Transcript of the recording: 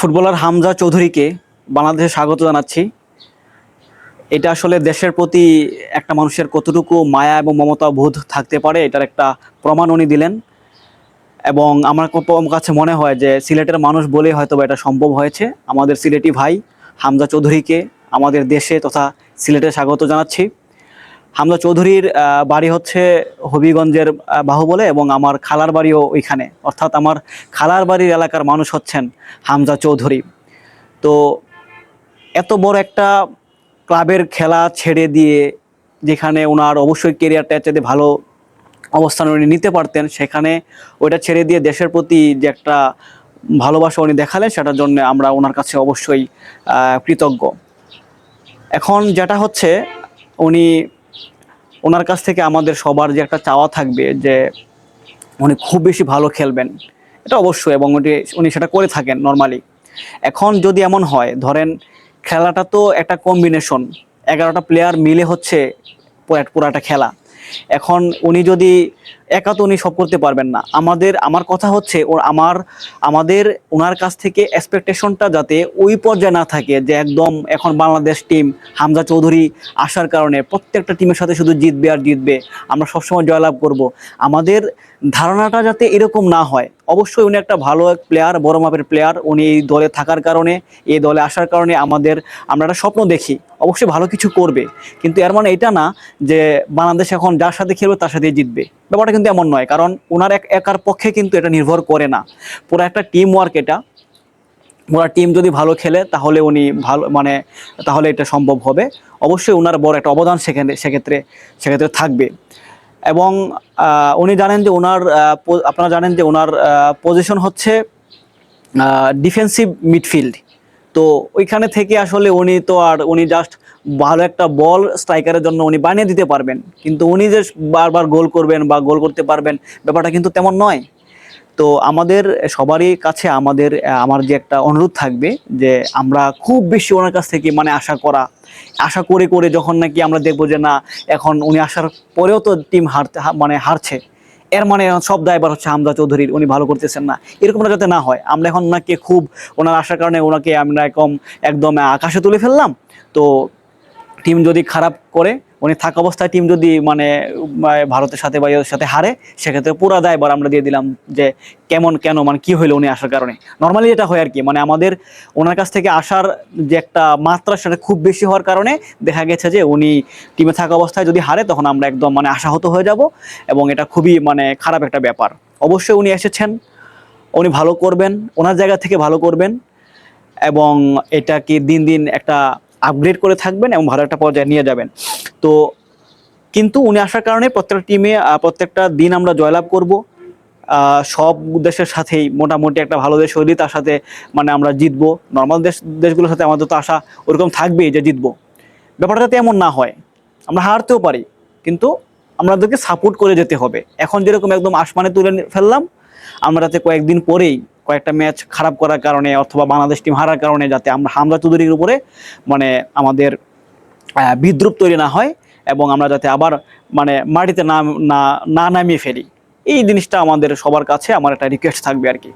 Footballer Hamza চৌধুরীকে বাংলাদেশে স্বাগত জানাচ্ছি। এটা আসলে দেশের প্রতি একটা মানুষের কতটুকু মায়া এবং মমতা বোধ থাকতে পারে এটার একটা প্রমাণ উনি দিলেন। এবং আমার কাছে মনে হয় যে সিলেটের মানুষ বলেই হয়তো এটা সম্ভব হয়েছে। আমাদের সিলেটি ভাই হামজা চৌধুরীকে আমাদের দেশে তথা সিলেটে স্বাগত জানাচ্ছি। হামজা চৌধুরীর বাড়ি হচ্ছে হবিগঞ্জের বাহুবলে, এবং আমার খালার বাড়িও ওইখানে, অর্থাৎ আমার খালার বাড়ির এলাকার মানুষ হচ্ছেন হামজা চৌধুরী। তো এত বড় একটা ক্লাবের খেলা ছেড়ে দিয়ে, যেখানে ওনার অবশ্যই কেরিয়ারটা চাইতে ভালো অবস্থান উনি নিতে পারতেন, সেখানে ওইটা ছেড়ে দিয়ে দেশের প্রতি যে একটা ভালোবাসা উনি দেখালেন, সেটার জন্য আমরা ওনার কাছে অবশ্যই কৃতজ্ঞ। এখন যেটা হচ্ছে, উনি ওনার কাছ থেকে আমাদের সবার যে একটা চাওয়া থাকবে যে উনি খুব বেশি ভালো খেলবেন, এটা অবশ্যই, এবং উনি সেটা করে থাকেন নর্মালি। এখন যদি এমন হয়, ধরেন খেলাটা তো একটা কম্বিনেশন, 11টা প্লেয়ার মিলে হচ্ছে পুরাটা খেলা। এখন উনি যদি একা, তো উনি সব করতে পারবেন না। আমার কথা হচ্ছে আমাদের ওনার কাছ থেকে এক্সপেকটেশনটা যাতে ওই পর্যায়ে না থাকে যে একদম এখন বাংলাদেশ টিম হামজা চৌধুরী আসার কারণে প্রত্যেকটা টিমের সাথে শুধু জিতবে আর জিতবে, আমরা সবসময় জয়লাভ করব। আমাদের ধারণাটা যাতে এরকম না হয়। অবশ্যই উনি একটা ভালো এক প্লেয়ার, বড় মাপের প্লেয়ার। উনি এই দলে থাকার কারণে, এই দলে আসার কারণে আমরা একটা স্বপ্ন দেখি অবশ্যই ভালো কিছু করবে, কিন্তু এর মানে এটা না যে বাংলাদেশ এখন যার সাথে খেলবে তার সাথেই জিতবে। ব্যাপারটা কিন্তু এমন নয়, কারণ ওনার একার পক্ষে কিন্তু এটা নির্ভর করে না, পুরো একটা টিম ওয়ার্ক এটা। ওরা টিম যদি ভালো খেলে তাহলে উনি ভালো, তাহলে এটা সম্ভব হবে। অবশ্যই ওনার বড় একটা অবদান সেক্ষেত্রে থাকবে। এবং উনি জানেন যে আপনারা জানেন যে ওনার পজিশন হচ্ছে ডিফেন্সিভ মিডফিল্ড। তো ওইখানে থেকে আসলে উনি জাস্ট ভালো একটা বল স্ট্রাইকারের জন্য উনি বানিয়ে দিতে পারবেন, কিন্তু উনি যে বারবার গোল করবেন বা গোল করতে পারবেন, ব্যাপারটা কিন্তু তেমন নয়। তো আমাদের সবারই কাছে আমার যে একটা অনুরোধ থাকবে যে আমরা খুব বেশি ওনার কাছ থেকে আশা করে করে যখন নাকি আমরা দেখবো যে না, এখন উনি আসার পরেও তো টিম হারছে, এর মানে সব দায়ভার হচ্ছে হামজা চৌধুরীর, উনি ভালো করতেছেন না, এরকমটা যাতে না হয়। আমরা এখন ওনাকে ওনার আসার কারণে ওনাকে আমরা একদম আকাশে তুলে ফেললাম। তো টিম যদি খারাপ করে, উনি থাকা অবস্থায় টিম যদি ভারতের সাথে বা এর সাথে হারে, সেক্ষেত্রে পুরো দায়ভার আমরা দিয়ে দিলাম যে কেন কি হইলো উনি আসার কারণে। নর্মালি যেটা হয় আর কি, আমাদের ওনার কাছ থেকে আসার যে একটা মাত্রা, সেটা খুব বেশি হওয়ার কারণে দেখা গেছে যে উনি টিমে থাকা অবস্থায় যদি হারে, তখন আমরা একদম আশাহত হয়ে যাব, এবং এটা খুবই খারাপ একটা ব্যাপার। অবশ্যই উনি এসেছেন, উনি ভালো করবেন, ওনার জায়গা থেকে ভালো করবেন, এবং এটাকে দিন দিন একটা আপগ্রেড করে থাকবেন এবং ভালো একটা পর্যায়ে নিয়ে যাবেন। তো কিন্তু উনি আসার কারণে প্রত্যেকটা টিমে প্রত্যেকটা দিন আমরা জয়লাভ করব। সব দেশের সাথেই মোটামুটি একটা ভালো দেশ হইলেই তার সাথে আমরা জিতবো। নর্মাল দেশগুলোর সাথে আমাদের তো আশা ওরকম থাকবেই যে জিতবো। ব্যাপারটা যাতে এমন না হয়, আমরা হারতেও পারি, কিন্তু আমাদেরকে সাপোর্ট করে যেতে হবে। এখন যেরকম একদম আসমানে তুলে ফেললাম, আমরা যাতে কয়েকদিন পরেই কয়েকটা ম্যাচ খারাপ করার কারণে অথবা বাংলাদেশ টিম হারার কারণে যাতে আমরা হামজা চৌধুরীর উপরে আমাদের বিদ্রুপ তৈরি না হয়, এবং আমরা যাতে আবার মাটিতে না না নামিয়ে ফেলি। এই জিনিসটা আমাদের সবার কাছে আমার একটা রিকোয়েস্ট থাকবে আর কি।